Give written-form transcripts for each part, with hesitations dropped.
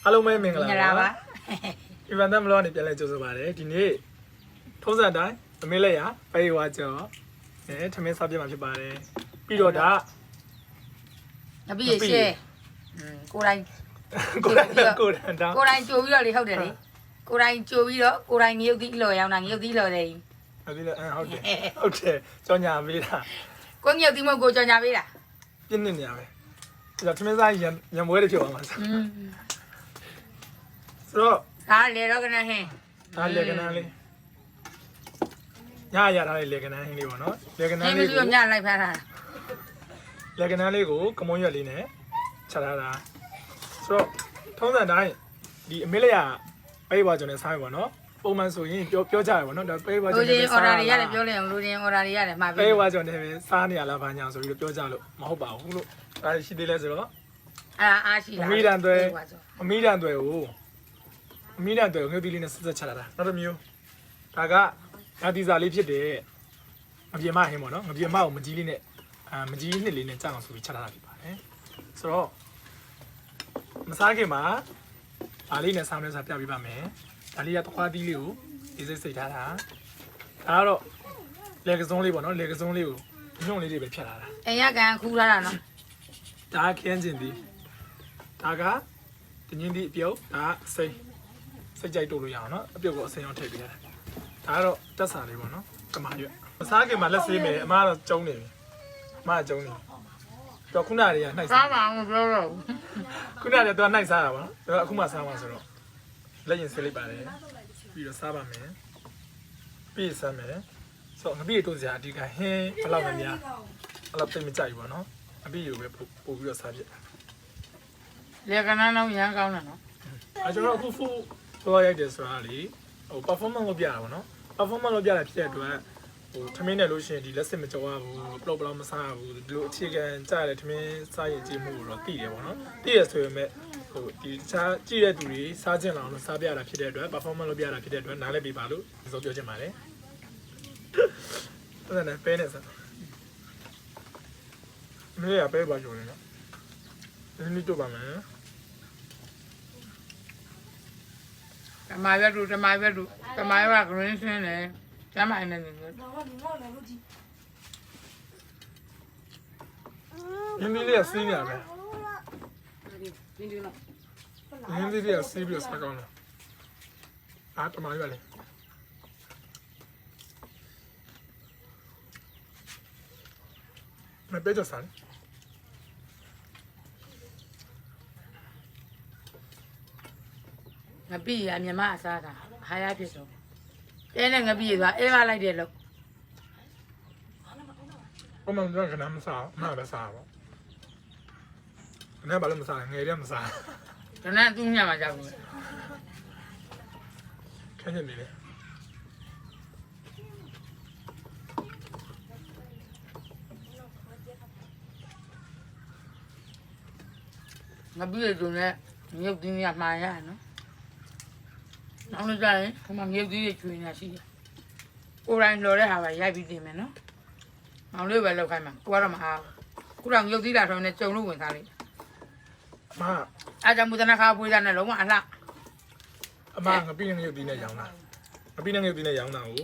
အားလုံးပဲမင်္ဂလာပါဒီဗန်တမ်ဘလော့နေပြန်လဲကြိုဆိုပါတယ်ဒီနေ့ထုံးစံတိုင်းအမေလက်ရပေးဝါကြောထမင်းစားပြမှာဖြစ်ပါတယ်ပြီးတော့ဒါငပိရေရှဲကိုတိုင်းကြိုပြီးတော့လေဟုတ်တယ်လေကိုတိုင်းကြိုပြီးတော့ကိုတိုင်းငရုတ်သီးလော်ရောင်းတာငရုတ်သီးလော်တယ် ဟုတ်တယ်ကြောင်ညာပေးတာ ကိုငရုတ်သီးမဟုတ်ကိုကြောင်ညာပေးတာ ပြင်းနေနေရပဲဒါထမင်းစားရံပွဲတွေဖြစ်သွားမှာဆိုတော့ဒါလေတော့ကနဟင်းဒါလေကနန်းလေးညရထားတဲ့လေကနန်းဟင်းလေးပေါ့နော်လေကနန်းလေးကိုညလိုက်ဖမ်းထားတာလေကနန်းလေးကိုကမုံရွက်လေးနဲ့ချက်ထားတာဆိုတော့ထုံးစံတိုင်းဒီအမေလေးကပေးပါကျွန်တော်စားရပါတော့ပုံမှန်ဆိုရင်ပြောကြရပါတော့ဒါပေးပါကျွန်တော်အော်ဒါတွေရတယ်ပြောလဲအောင်လူတွေအော်ဒါတွေရတယ်မှာပေးပါကျွန်တော်လည်းစားနေရလားဘာညာဆိုပြီးပြောကြလို့မဟုတ်ပါဘူးလို့ဒါရှိသေးလဲဆိုတော့အားရှိတာအမိတန်တွေအမိတန်တွေကိုအမိတန်တွေကိုငှက်သီးလေးနဲ့ဆက်ဆက်ချက်လာတာနောက်တစ်မျိုးဒါကဓာတိစာလေးဖြစ်တယ်ငပြေမဟင်းပေါ့နော်ငပြေမကိုမကြီးလေးနဲ့မကြီးနှစ်လေးနဲ့ကြောက်အောင်ဆိုပြီးချက်လာတာဖြစ်ပါတယ်ဆိုတော့မစားခင်မှာဒါလေးနဲ့စားမယ်ဆိုတာပြပြပါမယ်ဒါလေးကတခွားသီးလေးကိုဒီစိတ်စိတ်ထားတာဒါကတော့လေကစုံလေးပေါ့နော်လေကစုံလေးကိုညွန့်လေးတွေပဲဖြတ်လာတာအိမ်ရကန်ခူးထားတာနော်ဒါခင်းကျင်သီးဒါကတင်းင်းသီးအပြုတ်ဒါစိတ်ကြိုက်တို့လို့ရအောင်နော်အပြုတ်ကိုအစိမ်းအောင်ထည့်ပေးရတယ်ဒါကတော့တက်စာလေးပေါ့နော်ကမာရွက်မစားခင်မှာလက်ဆေးမယ်အမကတော့ကျုံနေပြီအမကကျုံနေတော့ခုနကတွေကနှိုက်စားပါအောင်ပြောတော့ခုနကကတော့နှိုက်စားတာပါတော့အခုမှစားမှာဆိုတော့လက်ရင်ဆေးလိုက်ပါတယ်ပြီးတော့စားပါမယ်ပြီးစားမယ်ဆိုတော့ငပိတို့စရာအဓိကဟင်းဘယ်လောက်များအဲ့လောက်သိမကြိုက်ဘူးပေါ့နော်အပိကိုပဲပို့ပြီးတော့စားပြလေကနန်းတော့ရမ်းကောင်းတယ်နော်ကျွန်တော်အခုဖူတော့ရိုက်တယ်ဆိုတာလေဟို performance လုပ်ပြတာပေါ့နော် performance လုပ်ပြတာဖြစ်တဲ့အတွက်ဟိုထမင်းနဲ့လို့ရှိရင်ဒီလက်စစ်မကြောက်ဘူးပလော့ပလော့မစားဘူးဒီလိုအခြေခံကြားတဲ့ထမင်းစားရင်ကြည့်မှုတော့တည်တယ်ပေါ့နော်တည်ရဆိုပေမဲ့ဟိုဒီတခြားကြည့်တဲ့သူတွေစားကျင်အောင်လို့စားပြတာဖြစ်တဲ့အတွက် performance လုပ်ပြတာဖြစ်တဲ့အတွက်နားလည်ပေးပါလို့ဒီလိုပြောချင်ပါတယ်အဲ့ဒါနဲ့ပဲနေစားမင်းရပဲပါကြုံနေနော်ဒီနေ့တော့ပါမယ်ဓမ္မရွက်တို့ကဂရင်းစင်းလေကျမ်းမိုင်းနေတယ်ရင်းလေးရစီးနေရမယ်ရင်းလေးရစီးပြီးစကောင်းလားအားတမရွက်လေမပေးတော့စားငပိရမြမအစားတာဟာရဖြစ်ဆုံးအဲနဲ့ငပိရသွားအဲမလိုက်တယ်လို့ဘမန်ကနမ်းစားမပဲစားပါနဲ့ဘာလို့မစားငယ်တယ်မစားကနန်းသူ့ညမှာကြောက်ဘူးခက်နေနေလေငပိရတုံနဲ့မြုပ်တင်းရမှားရနော်နောက်နေ့ကျရင်ခမမြုပ်သေးချွေနေတာရှိတယ်။ကိုယ်တိုင်လော်တဲ့ဟာပဲရိုက်ပြီးတင်မယ်နော်။မောင်လေးပဲလောက်ခိုင်းမှာကိုကတော့မအားဘူး။ခုတော့မြုပ်သေးတာဆိုရင်ကြုံလို့ဝင်သားလိုက်။အမအားကြောင့်မူတနာခါပွေးတာနဲ့လုံးဝအလှအမငပိနဲ့မြုပ်သေးနဲ့ရောင်းတာ။ငပိနဲ့မြုပ်သေးနဲ့ရောင်းတာကို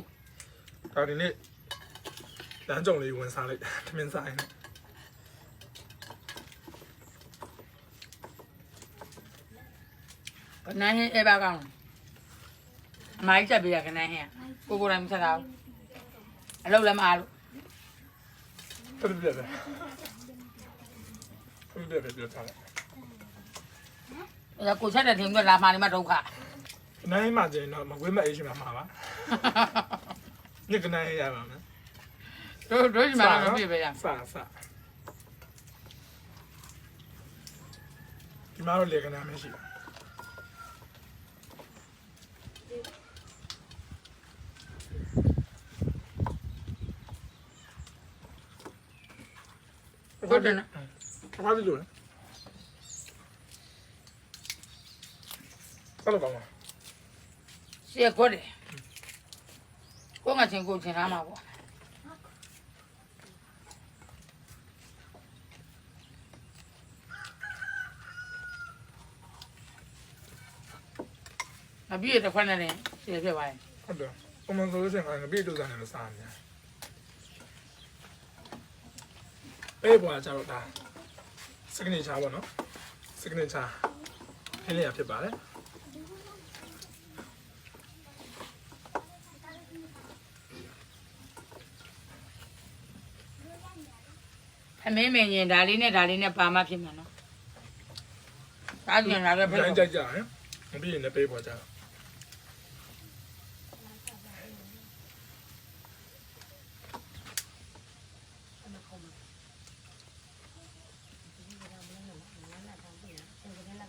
ဒါဒီနေ့လမ်းကြုံလေးဝင်စားလိုက်ထမင်းစားရင်ကနန်းဟင်းအဲပါကောင်းအမိုက်ချက်ပေးရကနန်းဟင်းကိုကိုတိုင်းမဆက်တာဘူးအလုပ်လည်းမအားလို့ပြပြပြောထားလိုက်အဲ့ကိုချက်တဲ့ထင်ကလာမှနေမှဒုက္ခနိုင်မှကျရင်တော့မကွေးမအေးရှင်မှာပါညကနိုင်ရပါမယ်တို့ဒီမှာမပြပဲရစဒီမှာတော့လေကနိုင်မရှိဘူးဟုတ်တယ်နော်ဘာလို့လဲဘာလို့ကောင်းလဲရှေ့ကိုတယ်ကိုငါချင်းကိုချင်းထားမှာပေါ့ အပြည့်တစ်ခွက်နဲ့လည်းရှည်ဖြစ်သွားတယ် ဟုတ်တယ်ပုံမှန်ဆိုလို့ရှိရင်ငါပြည့်တူစားနေလို့စားနေအေးဘွာကျတော့ဒါစကနေချာပေါ့နော်စကနေချာခင်းလေးရဖြစ်ပါတယ် အမင်းမင်းရင်ဒါလေးနဲ့ပါမှဖြစ်မှာနော်ဒါကြင်လာပဲ ဘ ဖိ ယ် တ် တိုင်းကြိုက်ကြဟမ်မပြည့်ရင်လည်းပေးပေါ်ကြတော့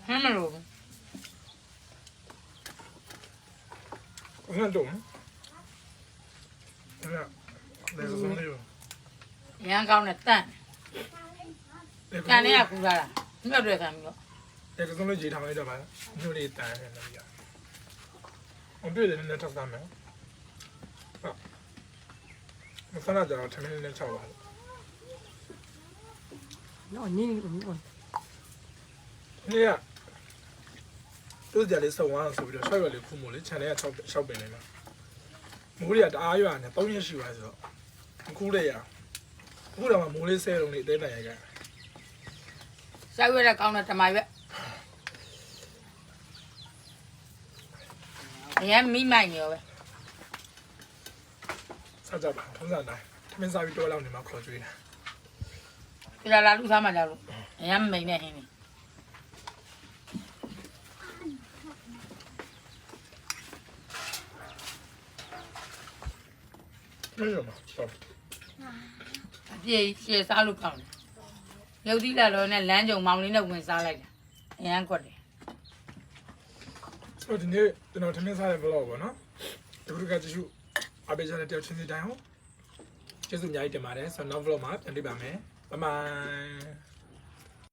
ဟမ်မလို့ ဘယ်တော့လဲဒါဆိုဆုံးလေးရော ရန်ကောင်းနဲ့တန့်ကန်နဲ့ကကူလာတာမြတ်တွေခံပြီးတော့ ဒါဆိုဆုံးလေးကြီးထားလိုက်တော့ပါမြို့လေးတန်းနေတယ်ဗျာအပြည့်လည်းနဲ့ထပ်သားမယ်ဟုတ်မဆလာကြတော့ထမင်းလေးနဲ့6ပါ နော်နင်းနော် နေ့ကသူ့ကြလေးစုံသွားဆိုပြီးတော့6ရွက်လေးခုမို့လေခြံထဲက6ပင်လေးမှာမိုးတွေကတအားရွာနေ3ရက်ရှိပါဆိုတော့အခုလေးရအခုတော့မိုးလေးဆဲလုံးလေးအသေးတန်ရိုက်ကြ ဆောက်ရွက်တဲ့ကောင်းတဲ့တမရွက်အရင်မိမိုင်ရောပဲ ဆက်ကြပါထုံးစံတိုင်းထမင်းစားပြီးတော့လောက်နေမှာခေါ်ကြွေးတာ ပြလာလူသားမှကြလို့အရင်မိန်နဲ့ဟင်းနေ 没有嘛，少。 အပြည့်ရှည်စားလို့ကောင်းတယ်ရုပ်သီးလာတော့နဲ့လမ်းကြုံမောင်လေးနဲ့ဝင်စားလိုက်တာအရင်ကွက်တယ် 所以今天等到天天啥也不老过呢，就是个就是阿伯家的钓青菜单哦，就是伢一点嘛的，上那不老嘛，等你办没，拜拜。